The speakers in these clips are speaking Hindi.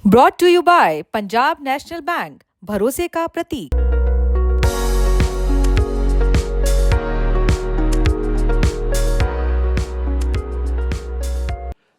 Brought to you by Punjab National Bank, भरोसे का प्रतीक।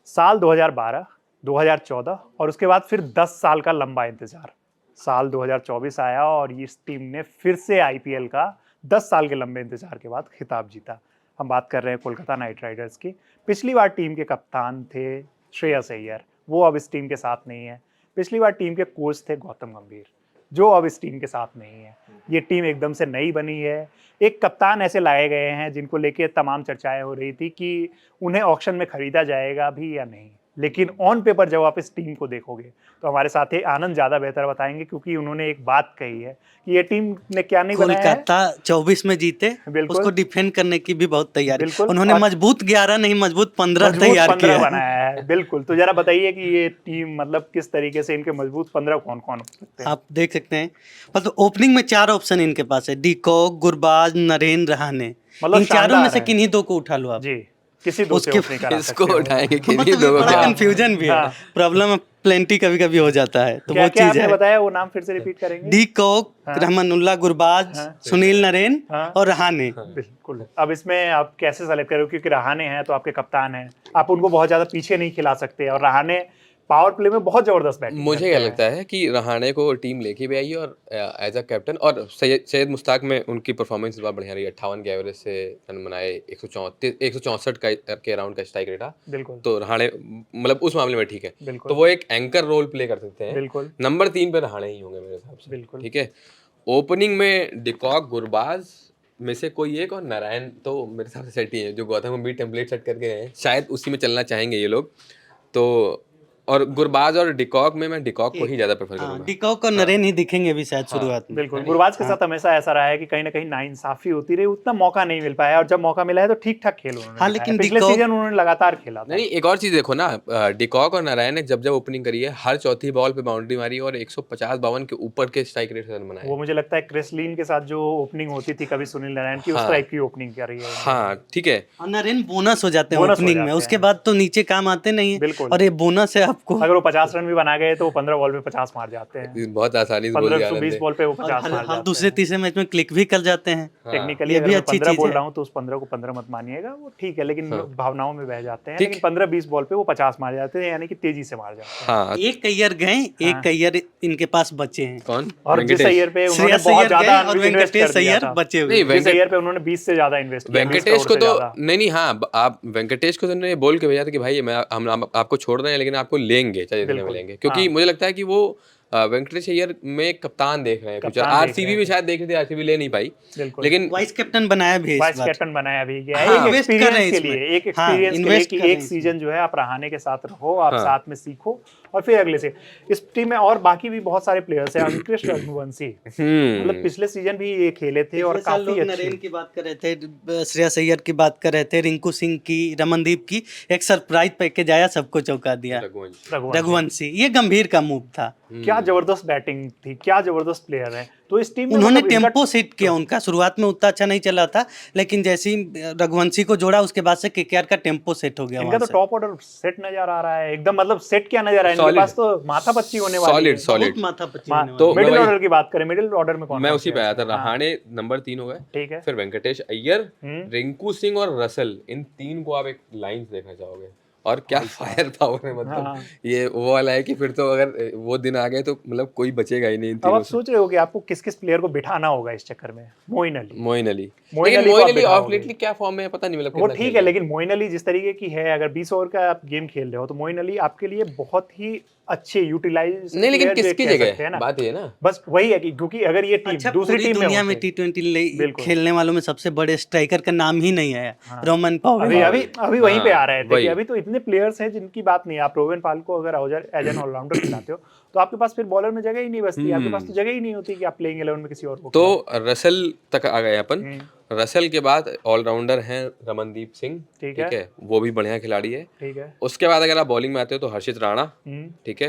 साल 2012, 2014 और उसके बाद फिर 10 साल का लंबा इंतजार। साल 2024 आया और इस टीम ने फिर से आईपीएल का 10 साल के लंबे इंतजार के बाद खिताब जीता। हम बात कर रहे हैं कोलकाता नाइट राइडर्स की। पिछली बार टीम के कप्तान थे श्रेयस अय्यर, वो अब इस टीम के साथ नहीं है। पिछली बार टीम के कोच थे गौतम गंभीर, जो अब इस टीम के साथ नहीं है। ये टीम एकदम से नई बनी है। एक कप्तान ऐसे लाए गए हैं जिनको लेके तमाम चर्चाएं हो रही थी कि उन्हें ऑक्शन में खरीदा जाएगा भी या नहीं, लेकिन ऑन पेपर जब आप इस टीम को देखोगे तो हमारे साथ ही आनंद ज़्यादा बेहतर बताएंगे, क्योंकि उन्होंने एक बात कही है कि ये टीम ने क्या नहीं बनाया है। कोलकाता 24 में जीते, उसको डिफेंड करने की भी बहुत तैयारी। उन्होंने मजबूत 11 नहीं, मजबूत 15 तैयार किया बनाया है। बिल्कुल, तो जरा बताइए कि ये टीम मतलब किस तरीके से, इनके मजबूत 15 कौन कौन हो सकते हैं? आप देख सकते हैं मतलब ओपनिंग में 4 ऑप्शन इनके पास है, डिकॉक, गुरबाज, नरेन, रहाणे। इन चारों में से किन्हीं दो को उठा लो आप जी, किसी दो से ओपनिंग करा सकते इसको हो। उठाएंगे किन्हीं मतलब दो थोड़ा को। कंफ्यूजन भी है, प्रॉब्लम प्लेंटी कभी कभी हो जाता है, तो क्या वो क्या चीज आपने है। बताया, वो नाम फिर से रिपीट करेंगे? डिकॉक, रहमानुल्लाह गुरबाज, सुनील नरेन और रहाणे। बिल्कुल। अब इसमें आप कैसे सेलेक्ट करोगे, क्योंकि रहाणे हैं तो आपके कप्तान हैं, आप उनको बहुत ज्यादा पीछे नहीं खिला सकते, और रहाणे पावर प्ले में बहुत जबरदस्त बैटिंग मुझे क्या लगता है कि रहाणे को टीम लेके भी आई है और एज अ कैप्टन, और सैयद मुश्ताक में उनकी परफॉर्मेंस इस बार बढ़िया रही। 58 के एवरेज से रन बनाए, 164 के अराउंड का स्ट्राइक रेट था। बिल्कुल। तो रहाणे मतलब उस मामले में ठीक है, बिल्कुल। तो वो एक एंकर रोल प्ले कर सकते हैं। बिल्कुल। नंबर 3 पे रहाणे ही होंगे मेरे हिसाब से। बिल्कुल। ठीक है, ओपनिंग में डिकॉक, गुरबाज में से कोई एक, और नारायण तो मेरे हिसाब से सेट ही है, जो गौतम गंभीर टेम्पलेट सेट करके हैं, शायद उसी में चलना चाहेंगे ये लोग। तो और गुरबाज और डिकॉक में मैं डिकॉक को ही ज्यादा प्रेफर करूंगा। डिकॉक और नरेन ही दिखेंगे भी शायद शुरुआत में। बिल्कुल। गुरबाज के साथ हमेशा ऐसा रहा है कि कहीं ना कहीं नाइंसाफी होती रही, उतना मौका नहीं मिल पाया, और जब मौका मिला है तो ठीक ठाक खेल उन्होंने दिखाया। लेकिन पिछले सीजन उन्होंने लगातार खेला था। नहीं, एक और चीज देखो ना, डिकॉक और नारायण ने जब ओपनिंग करी है, हर चौथी बॉल पे बाउंड्री मारी और 150-52 के ऊपर के स्ट्राइक रेट से रन बनाए। वो मुझे लगता है क्रिस लीन के साथ जो ओपनिंग होती थी कभी सुनील नारायण की, उस टाइप की ओपनिंग कर रही है। हाँ ठीक है, और नरेन बोनस हो जाते हैं ओपनिंग में, उसके बाद तो नीचे काम आते नहीं है। बिल्कुल। और ये बोनस है आपको। अगर वो 50 रन भी बना गए तो 15 बॉल पे 50 मार जाते हैं, बहुत आसानी से बोल दिया। 15-20 बॉल पे वो 50 मार जाते हैं। दूसरे तीसरे मैच में क्लिक भी कर जाते हैं। टेक्निकली ये भी अगर अच्छी 15 चीज बोल है। रहा हूँ तो उस 15 को 15 मत मानिएगा, वो ठीक है, लेकिन भावनाओं में बह जाते हैं। लेकिन 15-20 बॉल पे वो 50 मार जाते हैं, यानी कि तेजी से मार जाते हैं। हाँ, एक अय्यर गए, एक अय्यर इनके पास बचे हैं। कौन? और जिस अय्यर पे उन्होंने श्रेयस बहुत अय्यर ज्यादा गए और इन्वेस्ट कर वेंकटेश दिया अय्यर था। बचे हुए। जिस अय्यर पे उन्होंने 20 से ज्यादा इन्वेस्ट किया, वेंकटेश को तो नहीं, हाँ, आप वेंकटेश को तो बोल के भेजा था कि भाई हम आपको छोड़ रहे हैं, लेकिन आपको लेंगे, चाहे जितने में लेंगे, क्योंकि मुझे लगता है कि वो वेंकटेश अय्यर में कप्तान देख रहे हैं फ्यूचर। आरसीबी में शायद देख रहे थे, आरसीबी ले नहीं पाई, लेकिन वाइस कैप्टन बनाया भी है, वाइस कैप्टन बनाया भी गया है। हाँ, एक एक्सपीरियंस के लिए, एक एक्सपीरियंस के लिए इन्वेस्ट कि कर रहे एक सीजन जो है आप रहाणे के साथ रहो, आप साथ में सीखो, और फिर अगले से इस टीम में और बाकी भी बहुत सारे प्लेयर्स हैं। अंकित रघुवंशी मतलब पिछले सीजन भी ये खेले थे और काफी अच्छे। नरेन की बात कर रहे थे, श्रेयस अय्यर की बात कर रहे थे, रिंकू सिंह की, रमनदीप की, एक सरप्राइज पैकेज आया, सबको चौंका दिया, रघुवंशी। ये गंभीर का मूव था। क्या जबरदस्त बैटिंग थी, क्या जबरदस्त प्लेयर है। तो इस टीम में उन्होंने मतलब टेम्पो सेट किया उनका, शुरुआत में उतना अच्छा नहीं चला था, लेकिन जैसे ही रघुवंशी को जोड़ा उसके बाद से केकेआर का टेम्पो सेट हो गया। इनका तो टॉप ऑर्डर सेट नजर आ रहा है एकदम, मतलब सेट क्या नजर आ रहा है इनके पास, तो माथापच्ची होने वाली है। सॉलिड माथापच्ची होने वाली। तो मिडिल ऑर्डर की बात करें, मिडिल ऑर्डर में कौन? मैं उसी पे आया था। रहाणे नंबर 3 हो गए, ठीक है, फिर वेंकटेश अय्यर, रिंकू सिंह और रसल, इन 3 को आप एक लाइंस देखना चाहोगे। और क्या फायर पावर है, मतलब ये वो वाला है कि फिर तो अगर वो दिन आ गए तो मतलब कोई बचेगा ही नहीं इन अब तीनों आप से। सोच रहे हो कि आपको किस किस प्लेयर को बिठाना होगा इस चक्कर में। मोइन अली लेकिन मोइन आप अली ऑफ बिठाओगे। लेटली क्या फॉर्म में है पता नहीं, मतलब वो कितना ठीक खेल है, रहा लेकिन मोइन अली जिस तरीके की है, अगर 20 ओवर का आप गेम खेल रहे हो तो मोइन अली आपके लिए बहुत ही अच्छे यूटिलाइज नहीं, लेकिन किसकी जगह है, बात ये ना, बस वही है कि क्योंकि अगर ये टीम अच्छा, दूसरी टीम दुनिया में होते, T20 खेलने वालों में सबसे बड़े स्ट्राइकर का नाम ही नहीं आया। रोमन पॉवेल अभी वहीं पे आ रहे थे कि अभी तो इतने प्लेयर्स हैं जिनकी बात नहीं है। आप रोवन पाल को अगर एज एन ऑलराउंडर खिलाते हो तो आपके पास फिर बॉलर में जगह ही नहीं बचती, आपके पास तो जगह ही नहीं होती कि आप प्लेइंग 11 में किसी और को। तो रसल तक आ गए अपन। रसल के बाद ऑलराउंडर हैं रमनदीप सिंह, ठीक है, वो भी बढ़िया खिलाड़ी है, ठीक है। उसके बाद अगर आप बॉलिंग में आते हो तो हर्षित राणा, ठीक है,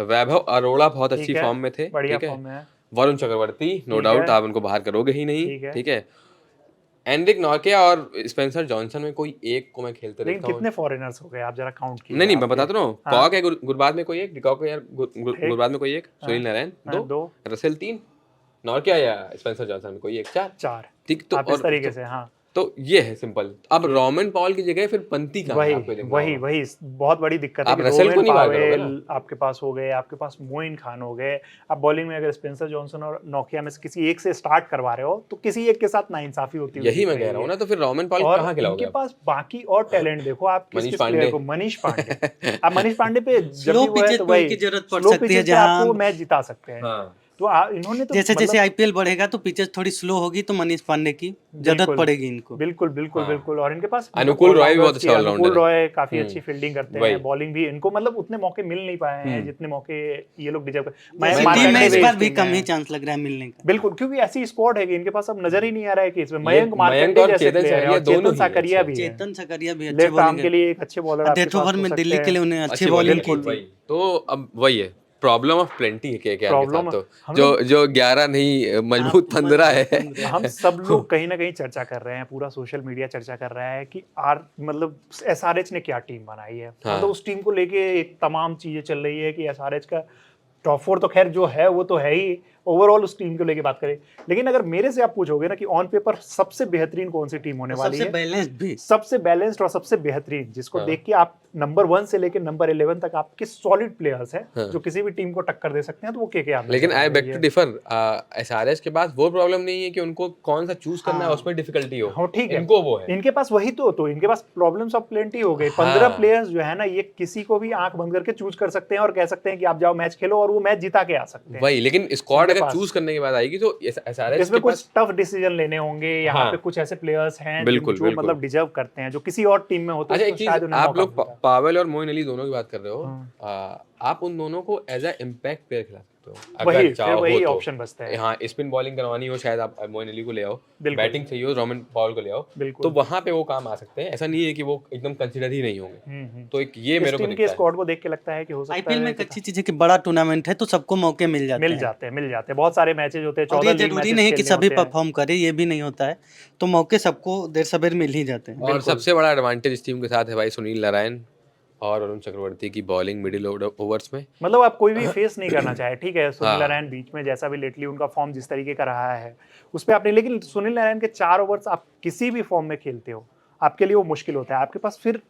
वैभव अरोड़ा बहुत अच्छी फॉर्म में थे, ठीक है, वरुण चक्रवर्ती नो डाउट आप उनको बाहर करोगे ही नहीं, ठीक है, एनरिक नॉर्किया और स्पेंसर जॉनसन में कोई एक को मैं खेलते लेकिन देखता हूँ। कितने फॉरेनर्स हो गए आप जरा काउंट कीजिए। नहीं मैं आपके। बताता हूँ, हाँ। कॉक है गुरबाज में कोई एक, डिकॉक है यार गुरबाज में कोई एक, हाँ, सुनील नारायण हाँ, 2, दो, रसेल 3, नॉर्किया या स्पेंसर जॉनसन में कोई एक, 4। चार। ठीक, तो आप इस और तरीके से, हाँ। तो ये है सिंपल। अब रोमन पॉल की जगह फिर पंती कहाँ है, वही आपको देखना वही होगा। वही बहुत बड़ी दिक्कत है आप कि रसेल को रोवेन नहीं बाहर करोगे पावेल ना। आपके पास हो गए, आपके पास मोइन खान हो गए। आप बॉलिंग में अगर स्पेंसर जॉनसन और नोकिया में से किसी एक से स्टार्ट करवा रहे हो तो किसी एक के साथ नाइंसाफी होती हुई यही दिख मैं रही कह रहा हूँ है। ना, तो फिर रोमन पॉल और कहाँ खिलाओगे इनके आप? पास बाकी और टैलेंट देखो आप किस मनीष किस प्लेयर पांडे। को। मनीष पांडे, आप मनीष पांडे पे जब स्लो भी वो है पिचेस तो पे वही उनकी जरूरत पड़ स्लो सकती है, पिचेस पे जहाँ आपको वो मैच जिता सकते हैं। हाँ। तो इन्होंने तो जैसे जैसे मतलब आईपीएल बढ़ेगा तो पिचेस थोड़ी स्लो होगी तो मनीष पांडे की जरूरत बिल्कुल पड़ेगी इनको। बिल्कुल बिल्कुल हाँ। बिल्कुल। और इनके पास मतलब अनुकूल रॉय भी बहुत ऑलराउंडर्स की, अच्छा अनुकूल ऑलराउंडर है। रॉय काफी अच्छी फील्डिंग करते वही। हैं, बॉलिंग भी इनको मतलब उतने मौके मिल नहीं पाए हैं जितने मौके ये लोग डिजर्व कर। जैसे मैं टीम में इस भी बार भी टीम कम में ही है। चांस लग रहा है मिलने का। बिल्कुल, क्योंकि ऐसी स्क्वाड है कि इनके पास अब नजर ही नहीं आ रहा है कि इसमें ये मयंक मयंक मार्कंडे और जैसे चेतन प्लेयर है सकारिया और दोनों चेतन ही हैं साकरिया अच्छे। भी है। चेतन सकारिया भी अच्छे लेफ्ट आर्म बॉलिंग के लिए एक अच्छे बॉलर है, आपके डेथ पास ओवर हो में सकते दिल्ली के हैं। लिए उन्हें अच्छी अच्छी बॉलिंग बॉलिंग की वही। थी। तो अब वही है, प्रॉब्लम ऑफ प्लेंटी है केकेआर के प्रॉब्लम साथ। तो हम जो लोग जो 11 नहीं मजबूत 15 है। हम सब लोग कहीं ना कहीं चर्चा कर रहे हैं, पूरा सोशल मीडिया चर्चा कर रहा है कि मतलब एसआरएच ने क्या टीम बनाई है। हाँ। मतलब उस टीम को लेके एक तमाम चीजें चल रही है कि एसआरएच का टॉप 4 तो खैर जो है वो तो है ही। ओवरऑल उस टीम को लेके बात करें, लेकिन अगर मेरे से आप पूछोगे ना कि ऑन पेपर सबसे बेहतरीन कौन सी टीम होने वाली सबसे है, बैलेंस्ड भी। सबसे बैलेंस्ड और सबसे बेहतरीन, जिसको हाँ। देख के आप नंबर 1 से लेकर नंबर 11 तक आपके सॉलिड प्लेयर्स हैं हाँ। जो किसी भी टीम को टक्कर दे सकते हैं, तो वो केकेआर नजर लेकिन आ आई रही बेग टू है। डिफर, एसआरएच के पास वो प्रॉब्लम नहीं है कि उनको कौन सा चूज करना है, हाँ। उसमें डिफिकल्टी हो। हाँ, ठीक है। इनको वो है। इनके पास वही तो इनके पास प्रॉब्लम्स ऑफ प्लेंटी हो गई। 15 हाँ। प्लेयर्स जो है ना, ये किसी को भी आंख बंद करके चूज कर सकते हैं और कह सकते हैं कि आप जाओ मैच खेलो और वो मैच जिता के आ सकते हैं। वही, लेकिन स्क्वाड इनके अगर पास चूज करने की बात आएगी तो एसआरएच इसमें के कुछ पास टफ डिसीजन लेने होंगे। यहाँ हाँ। पे कुछ ऐसे प्लेयर्स हैं बिल्कुल, जो बिल्कुल। मतलब डिजर्व करते हैं, जो किसी और टीम में होते अच्छा, तो एक चीज, शायद उन्हें आप मौका लोग मिलता। पावेल और मोइन अली दोनों की बात कर रहे हो। हाँ। आप उन दोनों को एज अ इम्पैक्ट प्लेयर खिला सकते हो वही, अगर फिर चाहो वही तो। ऑप्शन बचता है। हाँ, स्पिन बॉलिंग करवानी हो शायद आप मोइन अली को ले आओ, बिल्कुल। बैटिंग चाहिए हो रोमन पॉल को ले आओ, बिल्कुल। तो वहां पे वो काम आ सकते हैं। ऐसा नहीं है कि वो एकदम कंसिडर ही नहीं होंगे। तो एक ये इस मेरे को टीम के दिखता है। स्क्वाड को देख के लगता है कि हो सकता आईपीएल है में एक कि अच्छी चीज है कि बड़ा टूर्नामेंट है तो सबको मौके मिल जाते मिल हैं। जाते हैं, मिल जाते हैं। बहुत सारे मैचेज होते हैं, और 14 ये लीग जरूरी मैचेस नहीं है कि खेलने सभी होते हैं। परफॉर्म करे, ये भी नहीं होता है। तो मौके सबको देर सवेर मिल ही जाते हैं। और सबसे बड़ा एडवांटेज इस टीम के साथ है भाई सुनील नारायण और वरुण चक्रवर्ती की बॉलिंग मिडिल ओवर्स में। मतलब आप कोई भी फेस नहीं करना चाहे, ठीक है। सुनील हाँ। नारायण बीच में जैसा भी लेटली उनका फॉर्म जिस तरीके का रहा है उस पर आपने, लेकिन सुनील नारायण के 4 ओवर्स आप किसी भी फॉर्म में खेलते हो आपके लिए वो मुश्किल होता है। आपके पास फिर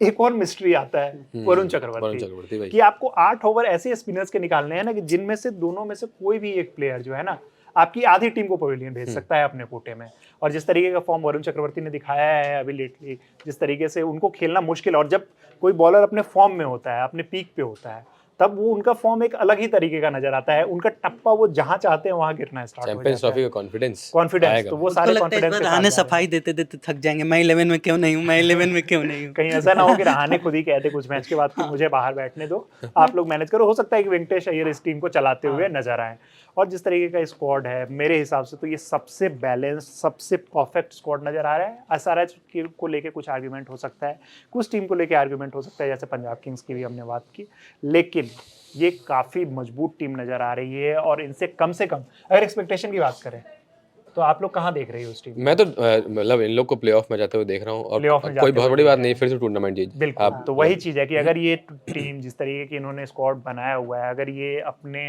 एक और मिस्ट्री आता है वरुण चक्रवर्ती भाई। कि आपको 8 ओवर ऐसे स्पिनर्स के निकालने हैं ना कि जिनमें से दोनों में से कोई भी एक प्लेयर जो है ना आपकी आधी टीम को पवेलियन भेज सकता है अपने कोटे में। और जिस तरीके का फॉर्म वरुण चक्रवर्ती ने दिखाया है अभी लेटली, जिस तरीके से उनको खेलना मुश्किल, और जब कोई बॉलर अपने फॉर्म में होता है, अपने पीक पे होता है, तब वो उनका फॉर्म एक अलग ही तरीके का नजर आता है। उनका टप्पा वो जहां चाहते हैं वहां गिरना स्टार्ट हो चैंपियंस जाता ट्रॉफी है। का कॉन्फिडेंस कॉन्फिडेंस तो वो उसको सारे लगता है इस कॉन्फिडेंस बार के साथ रहाणे जा रहे हैं। सफाई देते देते थक जाएंगे, मैं 11 में क्यों नहीं हूँ, मैं 11 में क्यों नहीं हूँ। कहीं ऐसा ना हो कि रहाणे खुद ही कहते कुछ मैच के बाद कि मुझे बाहर बैठने दो, आप लोग मैनेज करो। हो सकता है कि वेंकटेश अय्यर इस टीम को चलाते हुए नजर आए। और जिस तरीके का स्क्वाड है मेरे हिसाब से तो ये सबसे बैलेंस, सबसे परफेक्ट स्क्वाड नजर आ रहा है। एसआरएच को लेके कुछ आर्ग्यूमेंट हो सकता है, कुछ टीम को लेके आर्ग्यूमेंट हो सकता है, जैसे पंजाब किंग्स की भी हमने बात की, लेकिन ये काफी मजबूत टीम नजर आ रही है। और इनसे कम अगर एक्सपेक्टेशन की बात करें तो आप लोग कहाँ देख रहे हो उस टीम? मैं तो मतलब इन लोग को प्लेऑफ में जाते हुए देख रहा हूँ और प्लेऑफ में कोई जाते बहुत हुए बड़ी देख बात रहे नहीं, हैं। फिर से टूर्नामेंट जीत बिल्कुल। आप तो वही चीज है कि अगर ये टीम जिस तरीके की इन्होंने स्क्वाड बनाया हुआ है, अगर ये अपने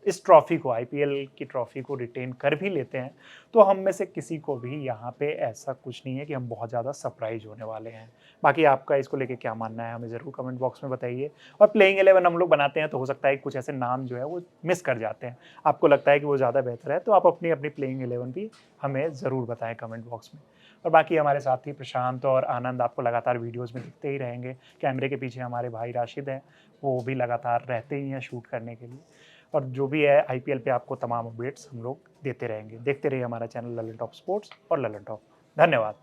इस ट्रॉफी को, आईपीएल की ट्रॉफी को रिटेन कर भी लेते हैं, तो हम में से किसी को भी यहाँ पे ऐसा कुछ नहीं है कि हम बहुत ज़्यादा सरप्राइज होने वाले हैं। बाकी आपका इसको लेके क्या मानना है हमें ज़रूर कमेंट बॉक्स में बताइए। और प्लेइंग 11 हम लोग बनाते हैं तो हो सकता है कुछ ऐसे नाम जो है वो मिस कर जाते हैं, आपको लगता है कि वो ज़्यादा बेहतर है, तो आप अपनी अपनी प्लेइंग 11 भी हमें ज़रूर बताएं कमेंट बॉक्स में। और बाकी हमारे साथी प्रशांत और आनंद आपको लगातार वीडियोज़ में दिखते ही रहेंगे। कैमरे के पीछे हमारे भाई राशिद हैं, वो भी लगातार रहते ही हैं शूट करने के लिए। और जो भी है आईपीएल पे आपको तमाम अपडेट्स हम लोग देते रहेंगे। देखते रहिए हमारा चैनल ललन टॉप स्पोर्ट्स और ललन टॉप। धन्यवाद।